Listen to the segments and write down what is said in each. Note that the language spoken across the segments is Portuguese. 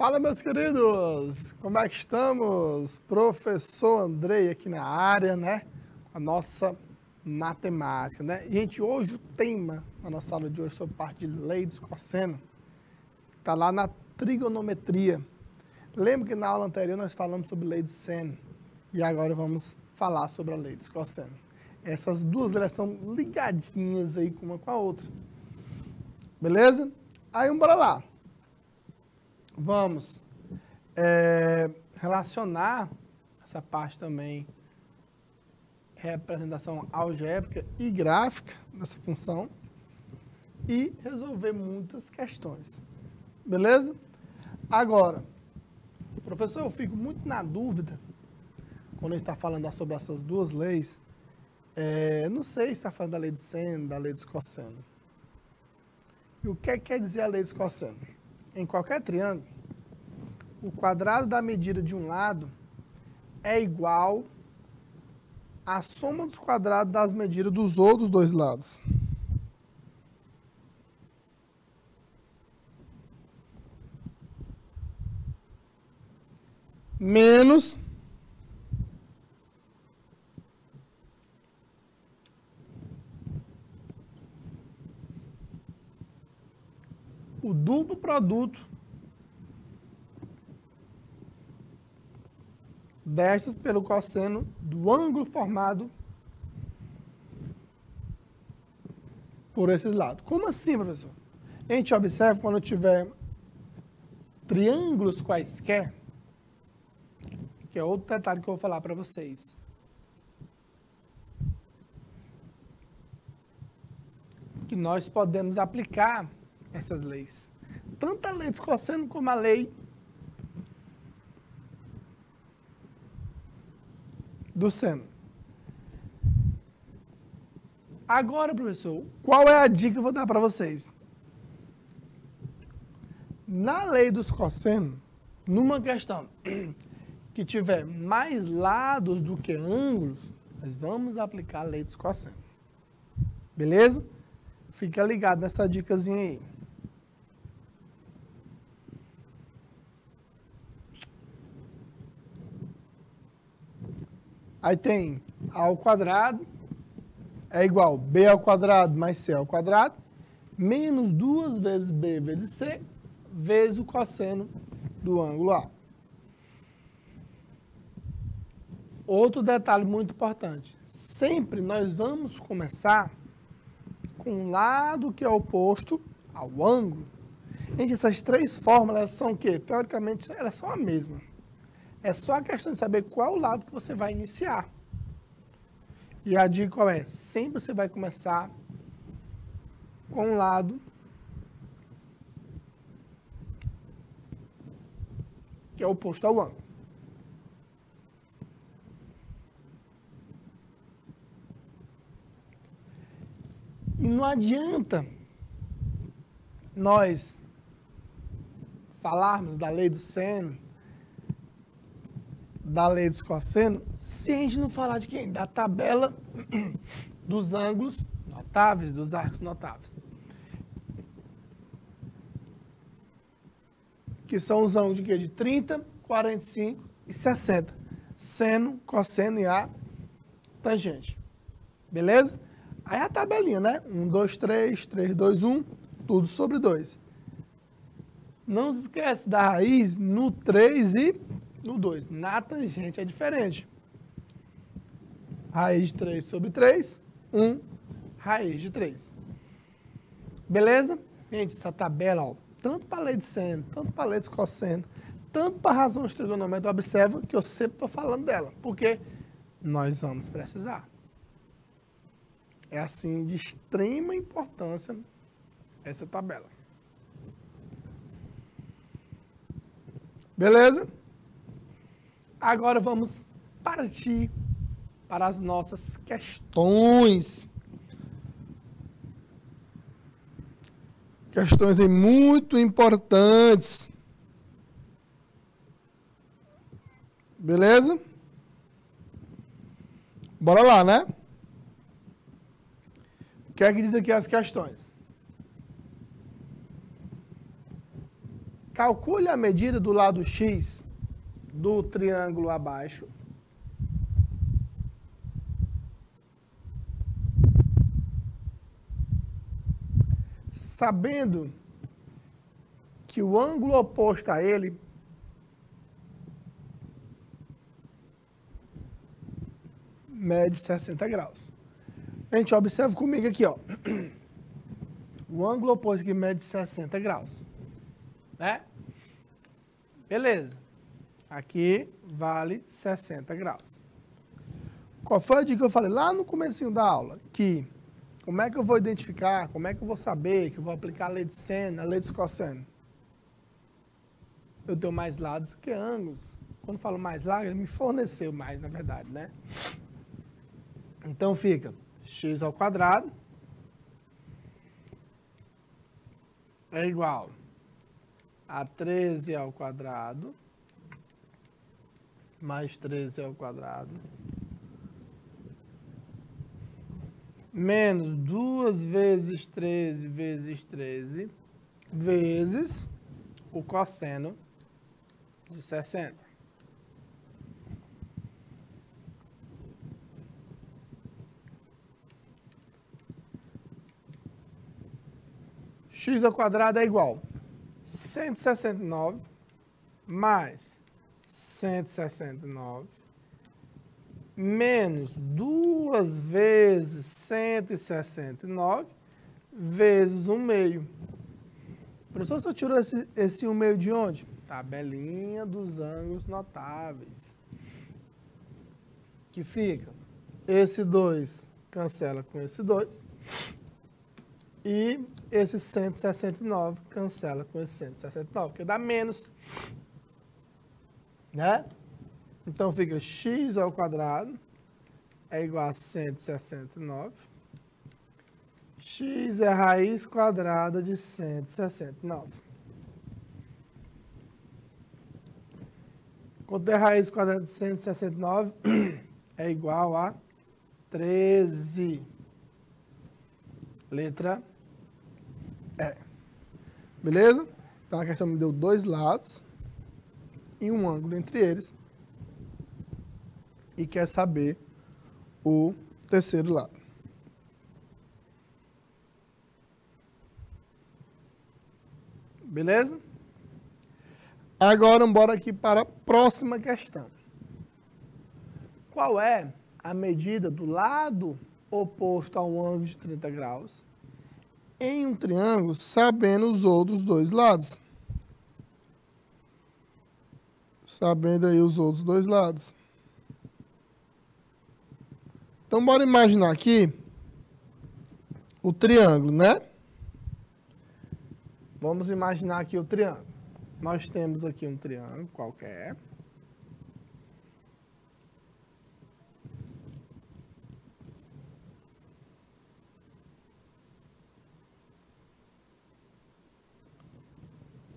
Fala, meus queridos! Como é que estamos? Professor Andrei aqui na área, né? A nossa matemática, né? Gente, hoje o tema da nossa aula de hoje sobre parte de lei dos cossenos está lá na trigonometria. Lembra que na aula anterior nós falamos sobre lei de seno e agora vamos falar sobre a lei dos cossenos. Essas duas leis são ligadinhas aí uma com a outra. Beleza? Aí, bora lá. Vamos relacionar essa parte também, representação algébrica e gráfica dessa função e resolver muitas questões. Beleza? Agora, professor, eu fico muito na dúvida quando a gente está falando sobre essas duas leis. Não sei se está falando da lei de seno, da lei dos cossenos. E o que quer dizer a lei dos cossenos? Em qualquer triângulo, o quadrado da medida de um lado é igual à soma dos quadrados das medidas dos outros dois lados. Menos o duplo produto destas pelo cosseno do ângulo formado por esses lados. Como assim, professor? A gente observa quando tiver triângulos quaisquer, que é outro detalhe que eu vou falar para vocês. Que nós podemos aplicar essas leis. Tanto a lei dos cossenos como a lei do seno. Agora, professor, qual é a dica que eu vou dar para vocês? Na lei dos cossenos, numa questão que tiver mais lados do que ângulos, nós vamos aplicar a lei dos cossenos. Beleza? Fica ligado nessa dicasinha aí. Aí tem A ao quadrado é igual a B ao quadrado mais C ao quadrado, menos 2 vezes B vezes C, vezes o cosseno do ângulo A. Outro detalhe muito importante. Sempre nós vamos começar com um lado que é oposto ao ângulo. Gente, essas três fórmulas são o quê? Teoricamente, elas são a mesma. É só a questão de saber qual o lado que você vai iniciar. E a dica qual é? Sempre você vai começar com um lado que é oposto ao ângulo. E não adianta nós falarmos da lei do seno, da lei dos cossenos, se a gente não falar de quem? Da tabela dos ângulos notáveis, dos arcos notáveis. Que são os ângulos de quê? De 30, 45 e 60. Seno, cosseno e a tangente. Beleza? Aí a tabelinha, né? 1, 2, 3, 3, 2, 1, tudo sobre 2. Não se esquece da raiz no 3 e no 2. Na tangente é diferente. Raiz de 3 sobre 3, 1, raiz de 3. Beleza? Gente, essa tabela, ó, tanto para a lei de seno, tanto para a lei de cosseno, tanto para a razão de trigonometria, observa que eu sempre estou falando dela, porque nós vamos precisar. É assim de extrema importância essa tabela. Beleza? Agora vamos partir para as nossas questões. Questões aí muito importantes. Beleza? Bora lá, né? O que é que diz aqui as questões? Calcule a medida do lado X do triângulo abaixo. Sabendo que o ângulo oposto a ele mede 60 graus. Gente, observa comigo aqui, ó. O ângulo oposto aqui mede 60 graus. Né? Beleza. Aqui vale 60 graus. Qual foi a dica que eu falei lá no comecinho da aula? Que como é que eu vou identificar, como é que eu vou saber que eu vou aplicar a lei de seno, a lei dos cosseno? Eu tenho mais lados que ângulos. Quando eu falo mais lado, ele me forneceu mais, na verdade, né? Então fica x ao quadrado é igual a 13 ao quadrado mais 13 ao quadrado menos 2 vezes 13 vezes 13 vezes o cosseno de 60. X ao quadrado é igual a 169 mais 169 menos 2 vezes 169 vezes 1/2. Professor, você tirou esse 1/2 de onde? Tabelinha dos ângulos notáveis. Que fica, esse 2 cancela com esse 2 e esse 169 cancela com esse 169, porque dá menos, né? Então fica x ao quadrado é igual a 169. X é a raiz quadrada de 169. Quanto é a raiz quadrada de 169? É igual a 13. Letra E. Beleza? Então a questão me deu dois lados e um ângulo entre eles. E quer saber o terceiro lado. Beleza? Agora, bora aqui para a próxima questão. Qual é a medida do lado oposto a um ângulo de 30 graus em um triângulo, sabendo os outros dois lados? Sabendo aí os outros dois lados. Então, bora imaginar aqui o triângulo, né? Vamos imaginar aqui o triângulo. Nós temos aqui um triângulo qualquer.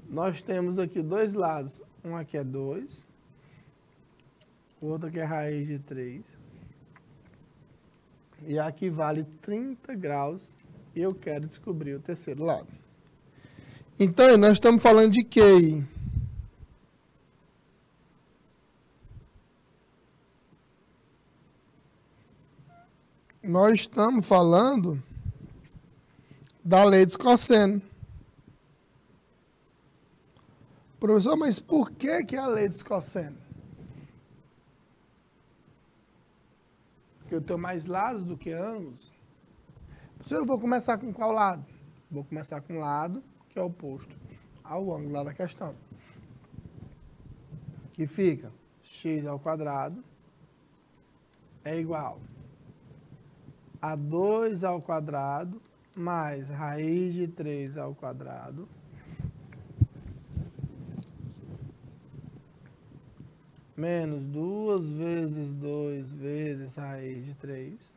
Nós temos aqui dois lados. Um aqui é 2. O outro aqui é raiz de 3. E aqui vale 30 graus. E eu quero descobrir o terceiro lado. Então, nós estamos falando de quê? Nós estamos falando da lei dos cossenos. Professor, mas por que é a lei dos cossenos? Porque eu tenho mais lados do que ângulos. Professor, eu vou começar com qual lado? Vou começar com o lado que é oposto ao ângulo lá da questão. Que fica x ao quadrado é igual a 2 ao quadrado mais raiz de 3 ao quadrado menos 2 vezes 2 vezes raiz de 3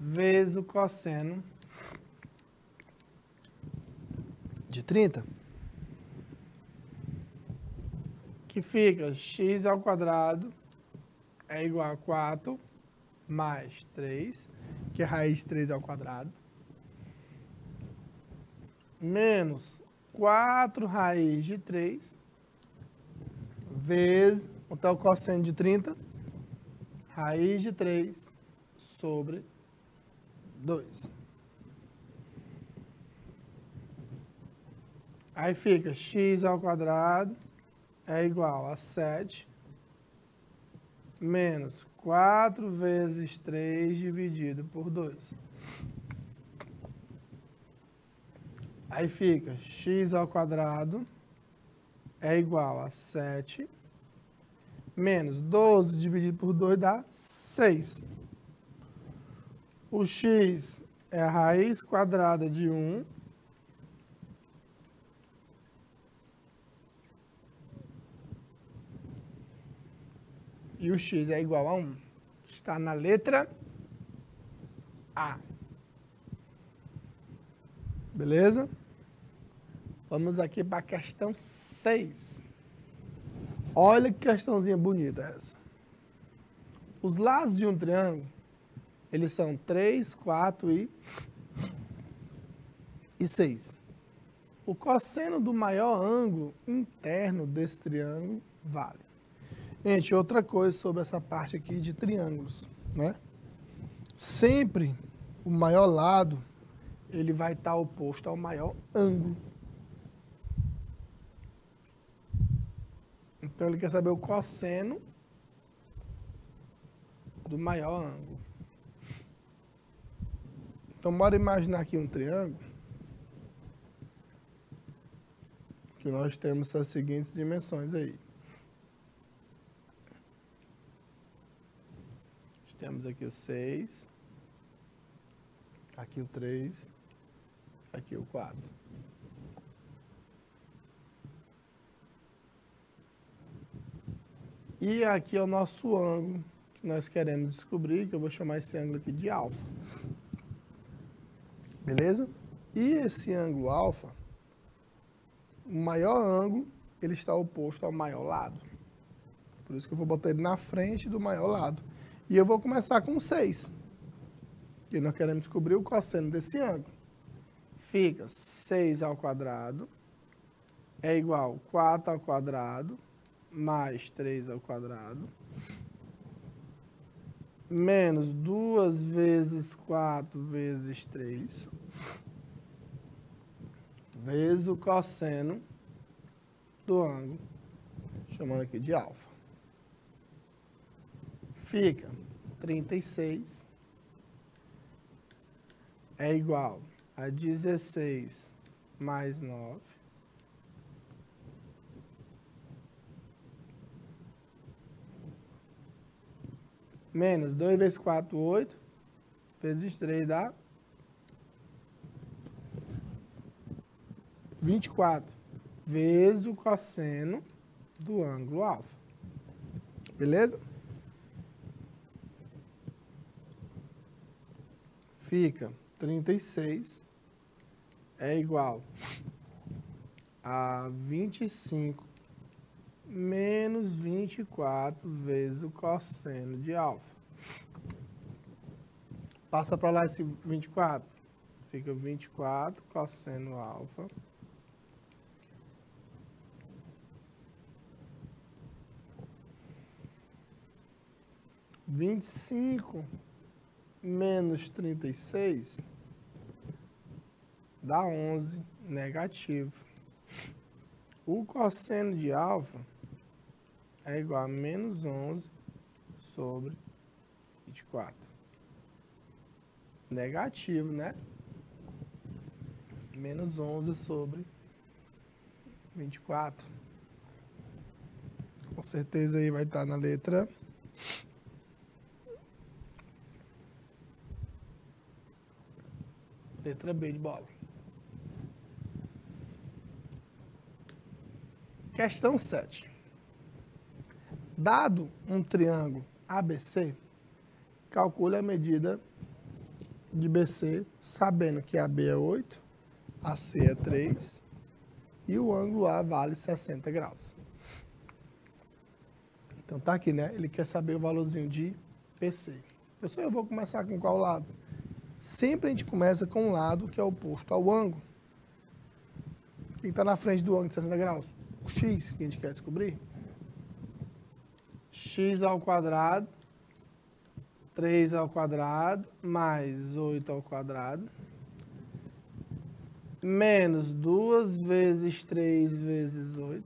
vezes o cosseno de 30, que fica x ao quadrado é igual a 4 mais 3, que é raiz de 3 ao quadrado, menos 4 raiz de 3 vezes, quanto é o cosseno de 30? Raiz de 3 sobre 2. Aí fica x ao quadrado é igual a 7 menos 4 vezes 3 dividido por 2. Aí fica x ao quadrado é igual a 7 menos 12 dividido por 2 dá 6. O x é a raiz quadrada de 1 e o x é igual a 1. Está na letra A. Beleza? Vamos aqui para a questão 6. Olha que questãozinha bonita essa. Os lados de um triângulo, eles são 3, 4 e 6. O cosseno do maior ângulo interno desse triângulo vale. Gente, outra coisa sobre essa parte aqui de triângulos, né? Sempre o maior lado, ele vai estar oposto ao maior ângulo. Então, ele quer saber o cosseno do maior ângulo. Então, bora imaginar aqui um triângulo que nós temos as seguintes dimensões aí. Temos aqui o 6, aqui o 3, aqui o 4. E aqui é o nosso ângulo que nós queremos descobrir, que eu vou chamar esse ângulo aqui de alfa. Beleza? E esse ângulo alfa, o maior ângulo, ele está oposto ao maior lado. Por isso que eu vou botar ele na frente do maior lado. E eu vou começar com 6. E nós queremos descobrir o cosseno desse ângulo. Fica 6 ao quadrado é igual a 4 ao quadrado mais 3 ao quadrado menos 2 vezes 4 vezes 3 vezes o cosseno do ângulo, chamando aqui de alfa. Fica 36 é igual a 16 mais 9 menos 2 vezes 4, 8 vezes 3 dá 24 vezes o cosseno do ângulo alfa. Beleza? Fica 36 é igual a 25 menos 24 vezes o cosseno de alfa. Passa para lá esse 24. Fica 24 cosseno alfa. Vinte e cinco menos 36 dá 11 negativo. O cosseno de alfa é igual a menos 11 sobre 24. Negativo, né? Menos 11 sobre 24. Com certeza aí vai estar na letra B de bola. Questão 7. Dado um triângulo ABC, calcule a medida de BC, sabendo que AB é 8, AC é 3 e o ângulo A vale 60 graus. Então tá aqui, né? Ele quer saber o valorzinho de BC. Professor, eu vou começar com qual lado? Sempre a gente começa com um lado que é oposto ao ângulo. que está na frente do ângulo de 60 graus? O x, que a gente quer descobrir. X ao quadrado, 3 ao quadrado, mais 8 ao quadrado, menos 2 vezes 3 vezes 8,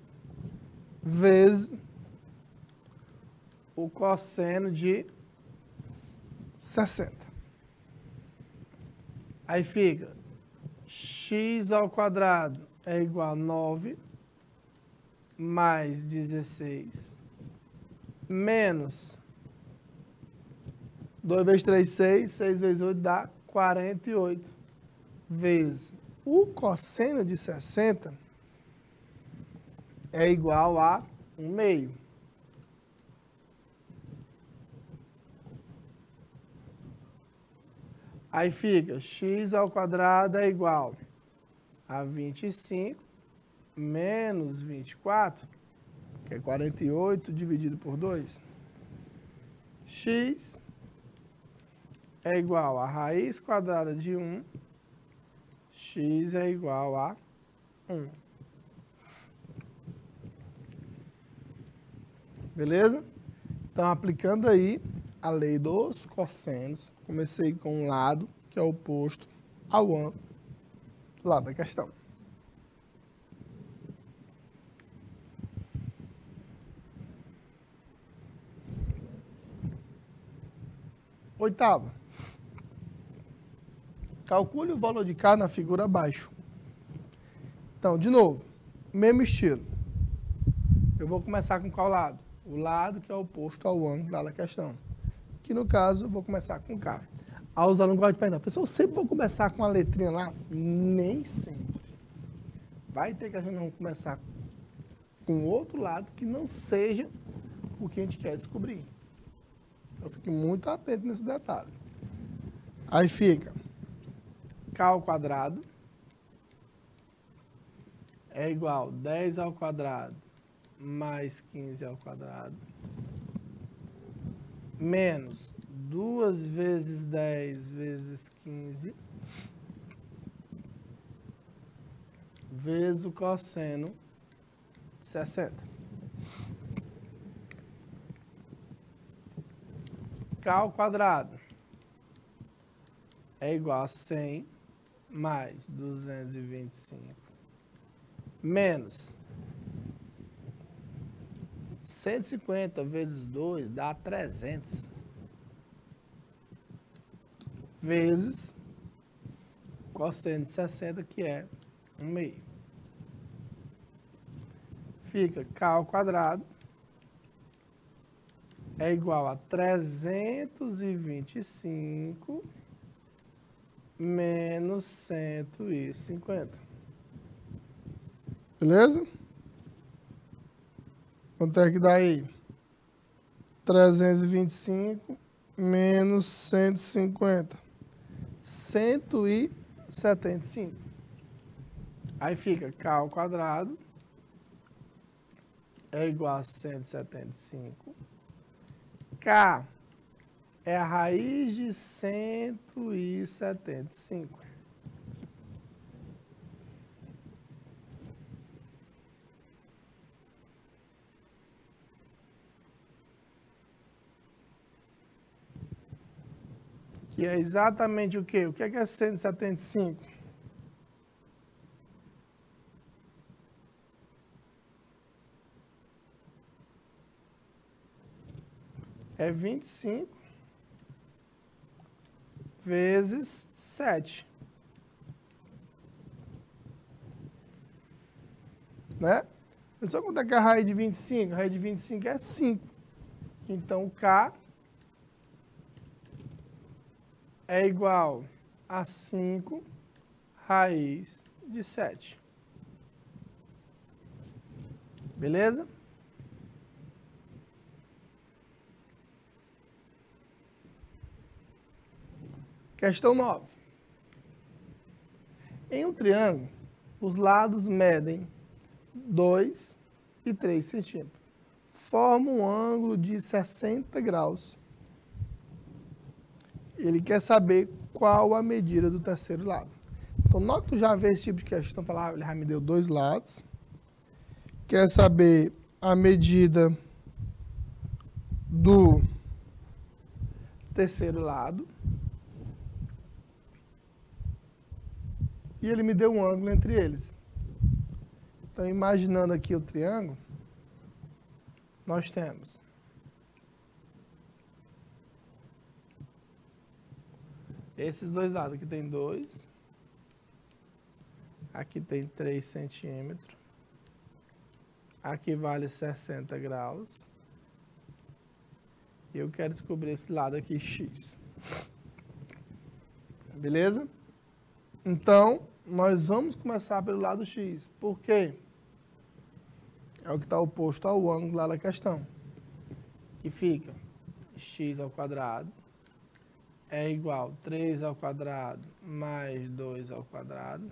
vezes o cosseno de 60. Aí fica x ao quadrado é igual a 9 mais 16 menos 2 vezes 3, 6, 6 vezes 8 dá 48 vezes o cosseno de 60 é igual a 1/2. Aí fica x ao quadrado é igual a 25 menos 24, que é 48 dividido por 2. X é igual a raiz quadrada de 1. X é igual a 1. Beleza? Então, aplicando aí a lei dos cossenos, comecei com um lado que é oposto ao ângulo do lado da questão. Oitava. Calcule o valor de K na figura abaixo. Então, de novo, mesmo estilo. Eu vou começar com qual lado? O lado que é oposto ao ângulo da questão. Que no caso, eu vou começar com K. Aí os alunos gostam de perguntar, professor, eu sempre vou começar com a letrinha lá? Nem sempre. Vai ter que a gente não começar com outro lado que não seja o que a gente quer descobrir. Então, fique muito atento nesse detalhe. Aí fica K ao quadrado é igual a 10 ao quadrado mais 15 ao quadrado menos 2 vezes 10 vezes 15 vezes o cosseno de 60. K ao quadrado é igual a 100 mais 225 menos 150 vezes 2 dá 300 vezes cosseno de 60, que é 1/2. Fica K ao quadrado é igual a 325 menos 150. Beleza? Quanto é que dá aí? 325 menos 150. 175. Aí fica K ao quadrado é igual a 175. K é a raiz de 175. Que é exatamente o quê? O que é 175? É 25 vezes 7. Né? Só quanto é que é a raiz de 25? A raiz de 25 é 5. Então, K é igual a 5 raiz de 7. Beleza? Questão 9. Em um triângulo, os lados medem 2 e 3 centímetros. Forma um ângulo de 60 graus. Ele quer saber qual a medida do terceiro lado. Então, Então, na hora que tu já vê esse tipo de questão, falar, ele já me deu dois lados. Quer saber a medida do terceiro lado. E ele me deu um ângulo entre eles. Então, imaginando aqui o triângulo, nós temos esses dois lados. Aqui tem 2. Aqui tem 3 centímetros. Aqui vale 60 graus. E eu quero descobrir esse lado aqui, x. Beleza? Então, nós vamos começar pelo lado x. Por quê? É o que está oposto ao ângulo lá da questão. Que fica x ao quadrado é igual a 3 ao quadrado mais 2 ao quadrado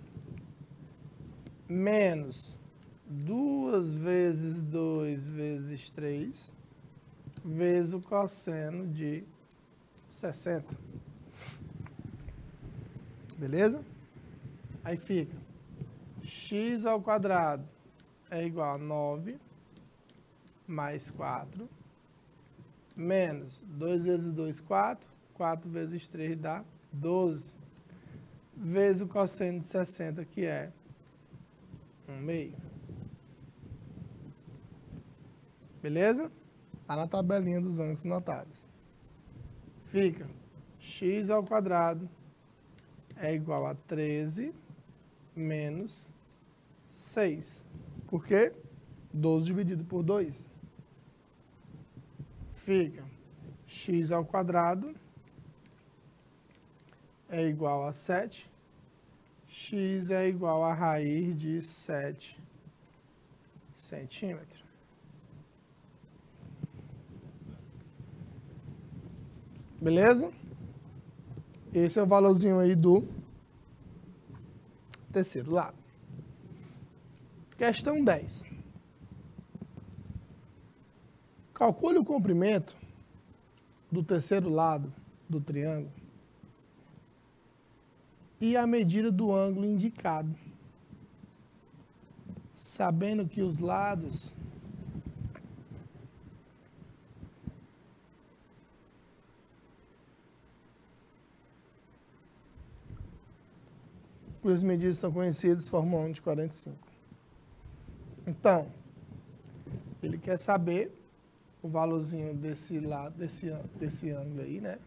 menos 2 vezes 2 vezes 3 vezes o cosseno de 60. Beleza? Aí fica x ao quadrado é igual a 9 mais 4 menos 2 vezes 2, 4. 4 vezes 3 dá 12. Vezes o cosseno de 60, que é 1/2. Beleza? Está na tabelinha dos ângulos notáveis. Fica x ao quadrado é igual a 13 menos 6. Por quê? 12 dividido por 2. Fica x ao quadrado é igual a 7. X é igual a raiz de 7 centímetros. Beleza? Esse é o valorzinho aí do terceiro lado. Questão 10. Calcule o comprimento do terceiro lado do triângulo e a medida do ângulo indicado, sabendo que os lados cujas medidas são conhecidas formam um ângulo de 45. Então, ele quer saber o valorzinho desse lado, desse ângulo aí, né?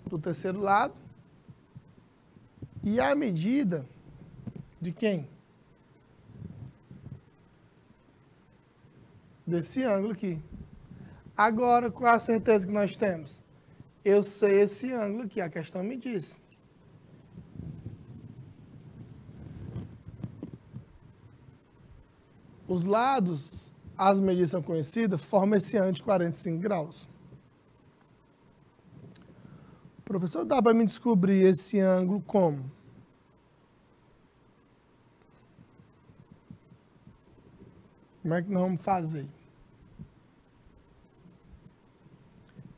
Do terceiro lado. E a medida de quem? Desse ângulo aqui. Agora, qual é a certeza que nós temos? Eu sei esse ângulo aqui, a questão me disse. Os lados, as medidas são conhecidas, formam esse ângulo de 45 graus. Professor, dá para me descobrir esse ângulo como? Como é que nós vamos fazer?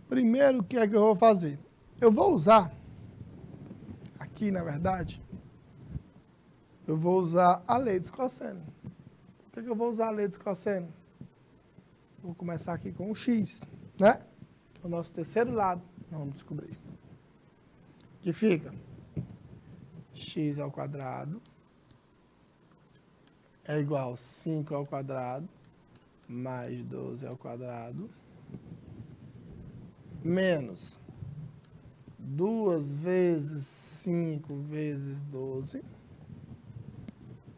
Primeiro, o que é que eu vou fazer? Eu vou usar, aqui na verdade, eu vou usar a lei dos cossenos. Por que eu vou usar a lei dos cossenos? Vou começar aqui com o x, né? O nosso terceiro lado, nós vamos descobrir. Que fica x ao quadrado é igual a 5 ao quadrado mais 12 ao quadrado menos 2 vezes 5 vezes 12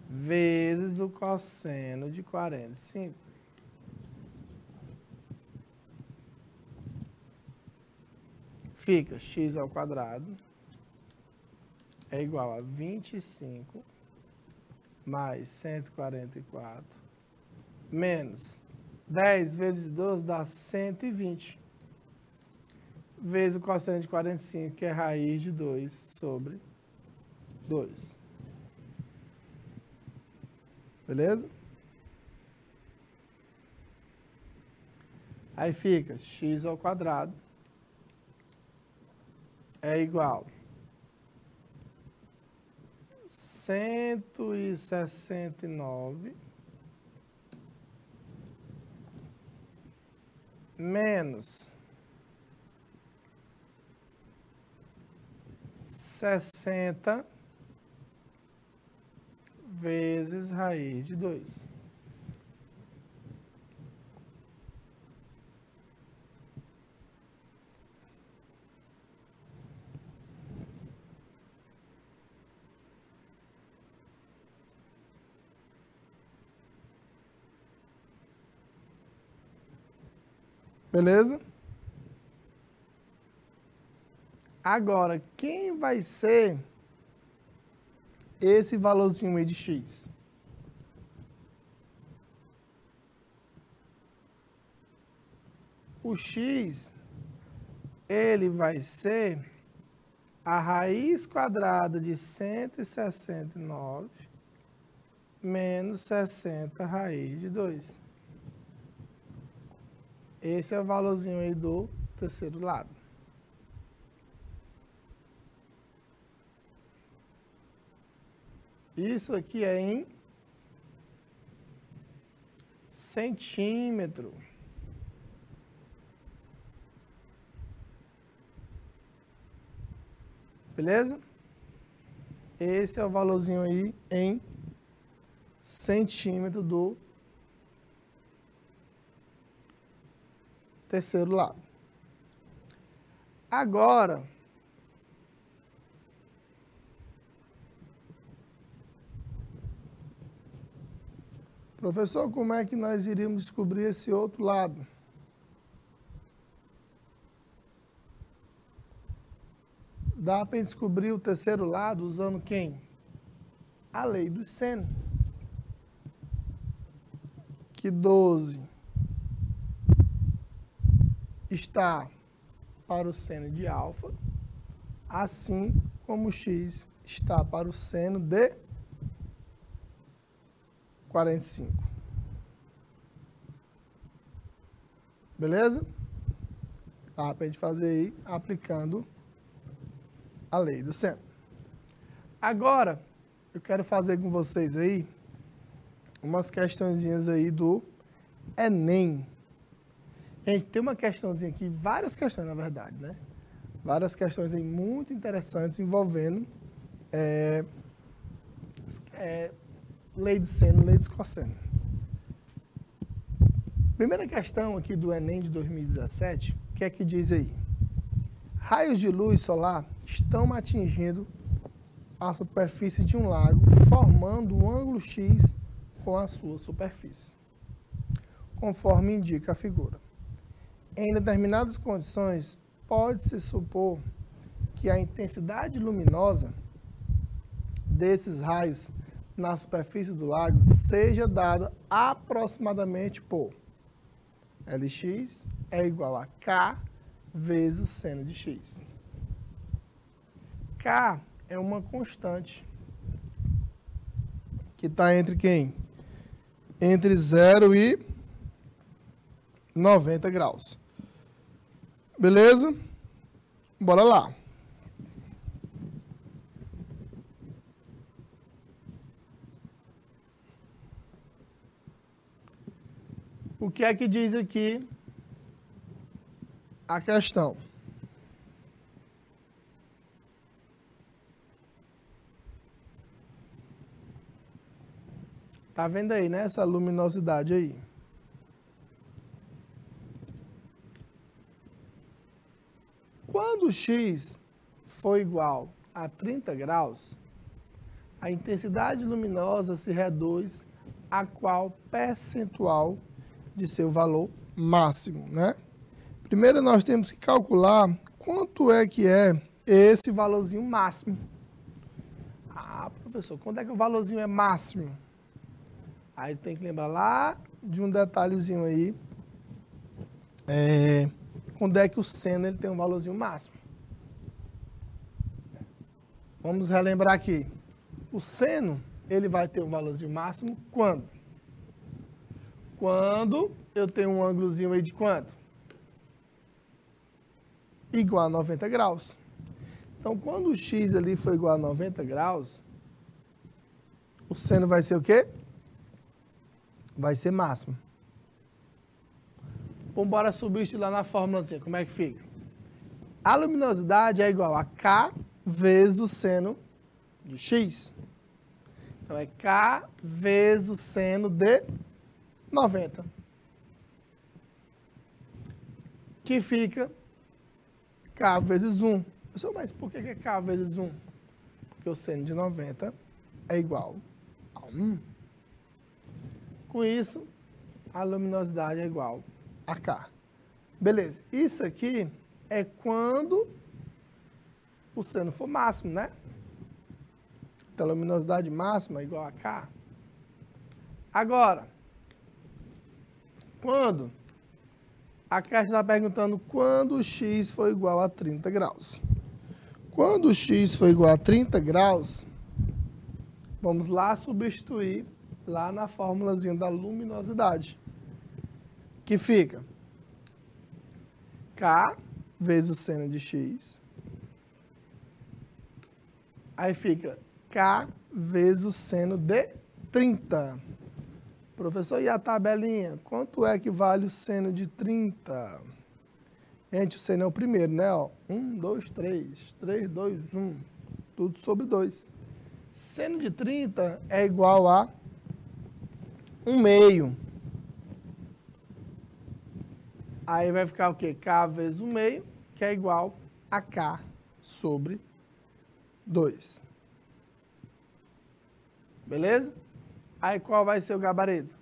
vezes o cosseno de 45. Fica x ao quadrado é igual a 25 mais 144 menos 10 vezes 12 dá 120 vezes o cosseno de 45, que é raiz de 2 sobre 2. Beleza? Aí fica x ao quadrado é igual 169 menos 60 vezes raiz de 2. Beleza? Agora, quem vai ser esse valorzinho aí de x? O x, ele vai ser a raiz quadrada de 169 menos 60 raiz de 2. Esse é o valorzinho aí do terceiro lado. Isso aqui é em centímetro. Beleza? Esse é o valorzinho aí em centímetro do terceiro lado. Agora, professor, como é que nós iríamos descobrir esse outro lado? Dá para descobrir o terceiro lado usando quem? A lei do seno. Que 12 está para o seno de alfa, assim como x está para o seno de 45. Beleza? Tá, para a gente fazer aí, aplicando a lei do seno. Agora, eu quero fazer com vocês aí umas questõezinhas aí do Enem. Gente, tem uma questãozinha aqui, várias questões na verdade, né? Várias questões aí muito interessantes envolvendo lei de seno, lei dos cosseno. Primeira questão aqui do Enem de 2017, o que é que diz aí? Raios de luz solar estão atingindo a superfície de um lago, formando um ângulo X com a sua superfície, conforme indica a figura. Em determinadas condições, pode-se supor que a intensidade luminosa desses raios na superfície do lago seja dada aproximadamente por Lx é igual a K vezes o seno de x. K é uma constante que está entre quem? Entre 0 e 90 graus. Beleza? Bora lá. O que é que diz aqui a questão? Tá vendo aí, né? Essa luminosidade aí. Quando x for igual a 30 graus, a intensidade luminosa se reduz a qual percentual de seu valor máximo, né? Primeiro nós temos que calcular quanto é que é esse valorzinho máximo. Ah, professor, quando é que o valorzinho é máximo? Aí tem que lembrar lá de um detalhezinho aí. Quando é que o seno ele tem um valorzinho máximo? Vamos relembrar aqui. O seno ele vai ter um valorzinho máximo quando? Quando eu tenho um ângulozinho aí de quanto? Igual a 90 graus. Então, quando o x ali for igual a 90 graus, seno vai ser o quê? Vai ser máximo. Vamos embora substituir lá na fórmulazinha. Como é que fica? A luminosidade é igual a K vezes o seno de X. Então, é K vezes o seno de 90. Que fica K vezes 1. Pessoal, mas por que é K vezes 1? Porque o seno de 90 é igual a 1. Com isso, a luminosidade é igual a K. Beleza. Isso aqui é quando o seno for máximo, né? Então, a luminosidade máxima é igual a K. Agora, quando a caixa está perguntando quando o X for igual a 30 graus. Quando o X for igual a 30 graus, vamos lá substituir lá na formulazinha da luminosidade. Que fica K vezes o seno de X. Aí fica K vezes o seno de 30. Professor, e a tabelinha? Quanto é que vale o seno de 30? Gente, o seno é o primeiro, né? 1, 2, 3. 3, 2, 1. Tudo sobre 2. Seno de 30 é igual a 1/2. Aí vai ficar o quê? K vezes 1/2, que é igual a K sobre 2. Beleza? Aí qual vai ser o gabarito?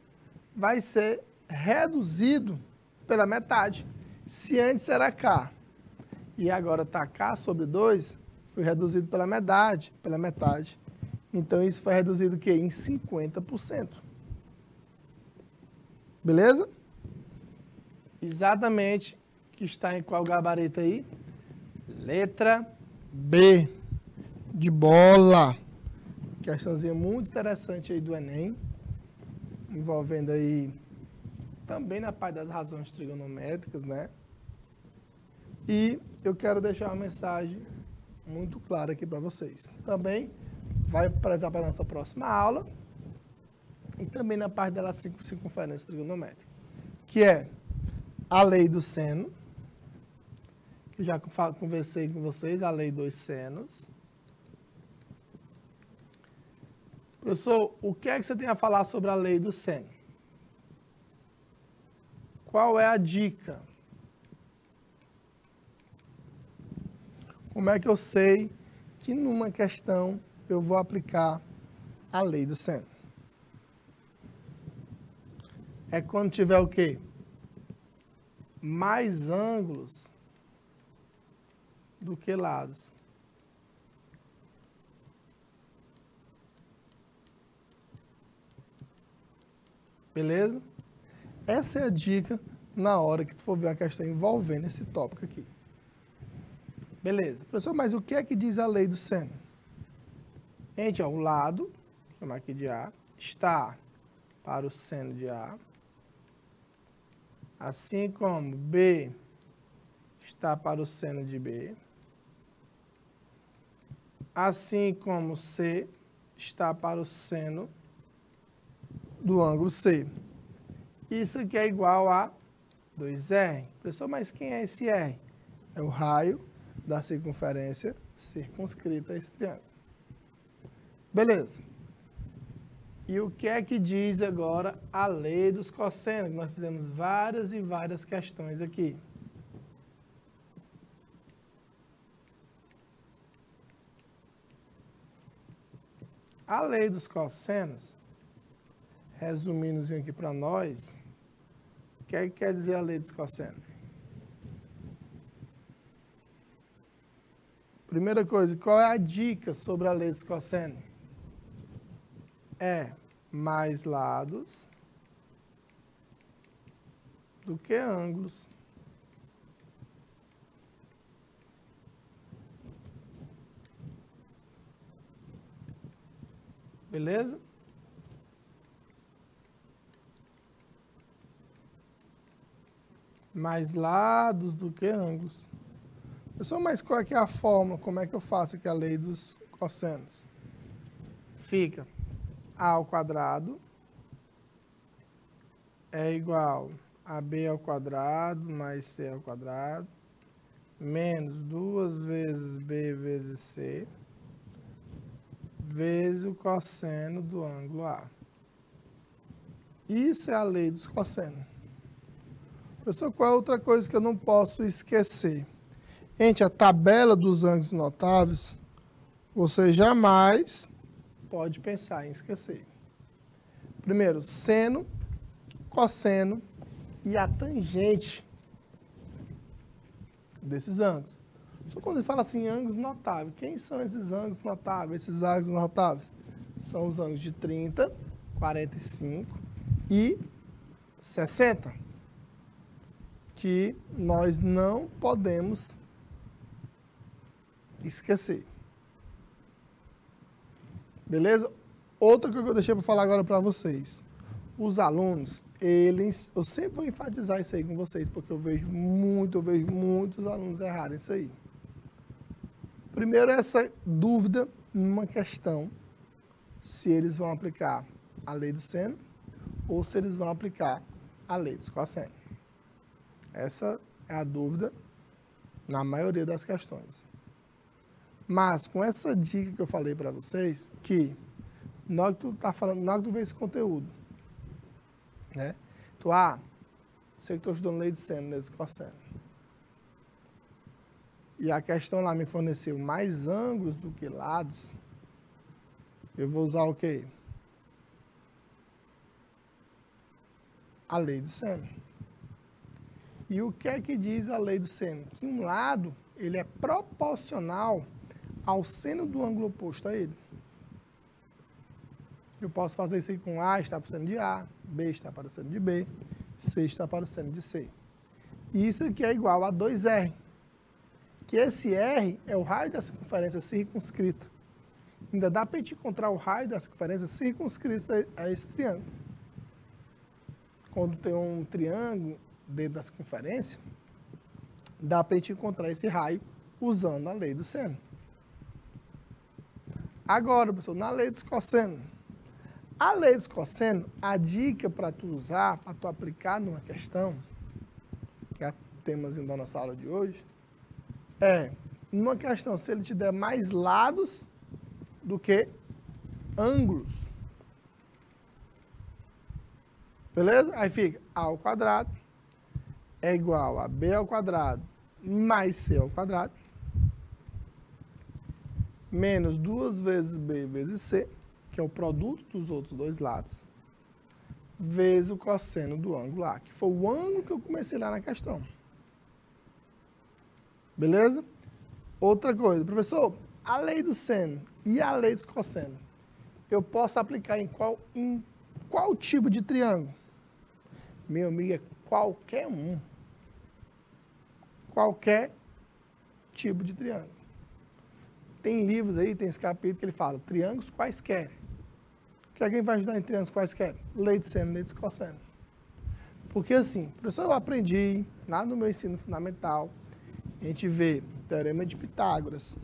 Vai ser reduzido pela metade. Se antes era K e agora está K sobre 2, foi reduzido pela metade. Então isso foi reduzido o quê? Em 50%. Beleza? Exatamente, que está em qual gabarito aí? Letra B, de bola. Questãozinha muito interessante aí do Enem, envolvendo aí também na parte das razões trigonométricas, né? E eu quero deixar uma mensagem muito clara aqui para vocês. Também vai prezar para a nossa próxima aula e também na parte da circunferência trigonométrica, que é a lei do seno, que eu já conversei com vocês, a lei dos senos. Professor, o que é que você tem a falar sobre a lei do seno? Qual é a dica? Como é que eu sei que numa questão eu vou aplicar a lei do seno? É quando tiver o quê? Mais ângulos do que lados. Beleza? Essa é a dica na hora que tu for ver uma questão envolvendo esse tópico aqui. Beleza. Professor, mas o que é que diz a lei do seno? Gente, ó, o lado, vou chamar aqui de A, está para o seno de A. Assim como B está para o seno de B. Assim como C está para o seno do ângulo C. Isso aqui é igual a 2R. Professor, mas quem é esse R? É o raio da circunferência circunscrita a esse triângulo. Beleza. E o que é que diz agora a lei dos cossenos? Nós fizemos várias e várias questões aqui. A lei dos cossenos, resumindo aqui para nós, o que é que quer dizer a lei dos cossenos? Primeira coisa, qual é a dica sobre a lei dos cossenos? É mais lados do que ângulos. Beleza? Mais lados do que ângulos. Pessoal, mas qual é que é a fórmula? Como é que eu faço aqui a lei dos cossenos? Fica A ao quadrado é igual a B ao quadrado mais C ao quadrado menos 2 vezes B vezes C vezes o cosseno do ângulo A. Isso é a lei dos cossenos. Professor, qual é outra coisa que eu não posso esquecer? Gente, a tabela dos ângulos notáveis, você jamais pode pensar em esquecer. Primeiro, seno, cosseno e a tangente desses ângulos. Só quando ele fala assim, ângulos notáveis, quem são esses ângulos notáveis? Esses ângulos notáveis são os ângulos de 30, 45 e 60, que nós não podemos esquecer. Beleza? Outra coisa que eu deixei para falar agora para vocês. Os alunos, eu sempre vou enfatizar isso aí com vocês, porque eu vejo muitos alunos errarem isso aí. Primeiro, essa dúvida numa questão, se eles vão aplicar a lei do seno ou se eles vão aplicar a lei dos cossenos. Essa é a dúvida na maioria das questões. Mas com essa dica que eu falei para vocês, que na hora que tu tá falando, na hora que tu vê esse conteúdo, né? Tu, sei que estou estudando lei de seno, lei de cosseno. E a questão lá me forneceu mais ângulos do que lados. Eu vou usar o quê? A lei do seno. E o que é que diz a lei do seno? Que um lado, ele é proporcional ao seno do ângulo oposto a ele. Eu posso fazer isso aí com A está para o seno de A, B está para o seno de B, C está para o seno de C. E isso aqui é igual a 2R. Que esse R é o raio da circunferência circunscrita. Ainda dá para a gente encontrar o raio da circunferência circunscrita a esse triângulo. Quando tem um triângulo dentro da circunferência, dá para a gente encontrar esse raio usando a lei do seno. Agora, professor, na lei dos cossenos. A lei dos cossenos, a dica para tu usar, para tu aplicar numa questão, que é o temazinho da nossa aula de hoje, é, numa questão, se ele te der mais lados do que ângulos. Beleza? Aí fica A ao quadrado é igual a B ao quadrado mais C ao quadrado menos 2 vezes B vezes C, que é o produto dos outros dois lados, vezes o cosseno do ângulo A, que foi o ângulo que eu comecei lá na questão. Beleza? Outra coisa, professor, a lei do seno e a lei dos cossenos, eu posso aplicar em qual tipo de triângulo? Meu amigo, é qualquer um. Qualquer tipo de triângulo. Tem livros aí, tem esse capítulo que ele fala, triângulos quaisquer. O que é que vai ajudar em triângulos quaisquer? Lei de seno, lei de cosseno. Porque assim, professor, eu aprendi lá no meu ensino fundamental, a gente vê o teorema de Pitágoras,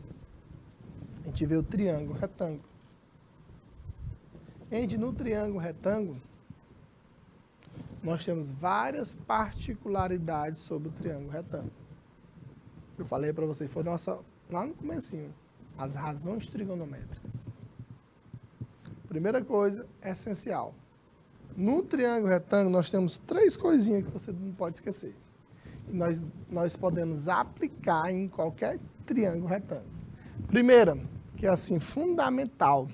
a gente vê o triângulo retângulo. Gente, no triângulo retângulo, nós temos várias particularidades sobre o triângulo retângulo. Eu falei para vocês, foi lá no comecinho, as razões trigonométricas. Primeira coisa, essencial. No triângulo retângulo, nós temos 3 coisinhas que você não pode esquecer. Que nós podemos aplicar em qualquer triângulo retângulo. Primeira, que é assim, fundamental,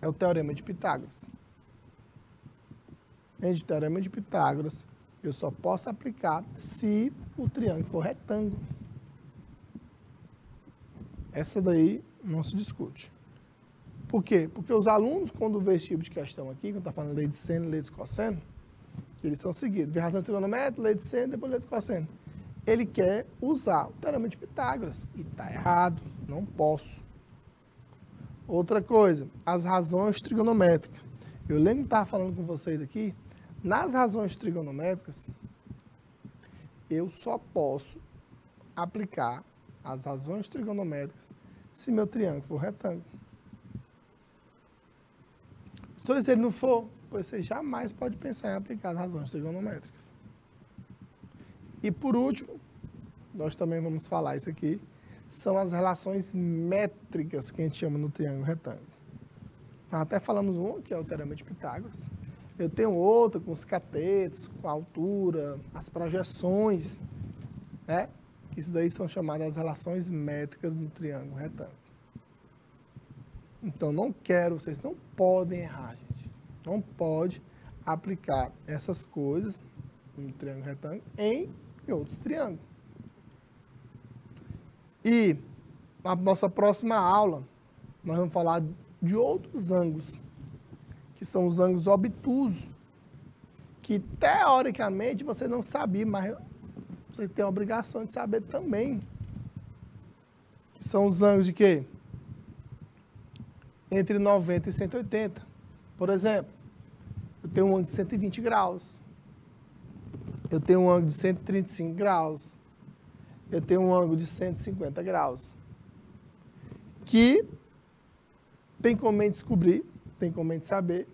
é o teorema de Pitágoras. Gente, o teorema de Pitágoras, eu só posso aplicar se o triângulo for retângulo. Essa daí não se discute. Por quê? Porque os alunos, quando vê esse tipo de questão aqui, quando está falando lei de seno e lei de cosseno, eles são seguidos. Vê razão trigonométrica, lei de seno, depois lei de cosseno. Ele quer usar o teorema de Pitágoras. E está errado. Não posso. Outra coisa, as razões trigonométricas. Eu lembro que estava falando com vocês aqui, nas razões trigonométricas, eu só posso aplicar as razões trigonométricas se meu triângulo for retângulo. Se ele não for, você jamais pode pensar em aplicar razões trigonométricas. E por último, nós também vamos falar isso aqui, são as relações métricas que a gente chama no triângulo retângulo. Nós até falamos um, que é o Teorema de Pitágoras. Eu tenho outro com os catetos, com a altura, as projeções, né? Isso daí são chamadas as relações métricas no triângulo retângulo. Então, vocês não podem errar, gente. Não pode aplicar essas coisas no triângulo retângulo em outros triângulos. E na nossa próxima aula, nós vamos falar de outros ângulos, que são os ângulos obtusos, que teoricamente você não sabia, mas você tem a obrigação de saber também. Que são os ângulos de quê? Entre 90 e 180. Por exemplo, eu tenho um ângulo de 120 graus. Eu tenho um ângulo de 135 graus. Eu tenho um ângulo de 150 graus. Que tem como a gente descobrir, tem como a gente saber.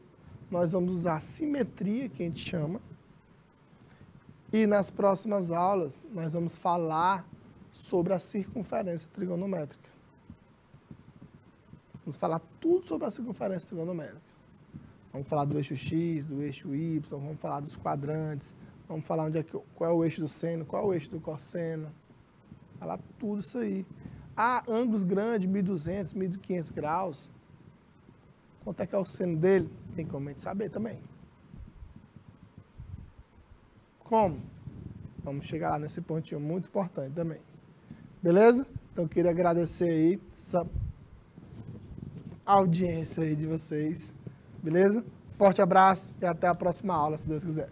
Nós vamos usar a simetria, que a gente chama. E nas próximas aulas, nós vamos falar sobre a circunferência trigonométrica. Vamos falar tudo sobre a circunferência trigonométrica. Vamos falar do eixo X, do eixo Y, vamos falar dos quadrantes, vamos falar qual é o eixo do seno, qual é o eixo do cosseno. Falar tudo isso aí. Ângulos grandes, 1.200, 1.500 graus. Quanto é que é o seno dele? Tem como a gente saber também. Como? Vamos chegar lá nesse pontinho muito importante também. Beleza? Então, eu queria agradecer aí essa audiência aí de vocês. Beleza? Forte abraço e até a próxima aula, se Deus quiser.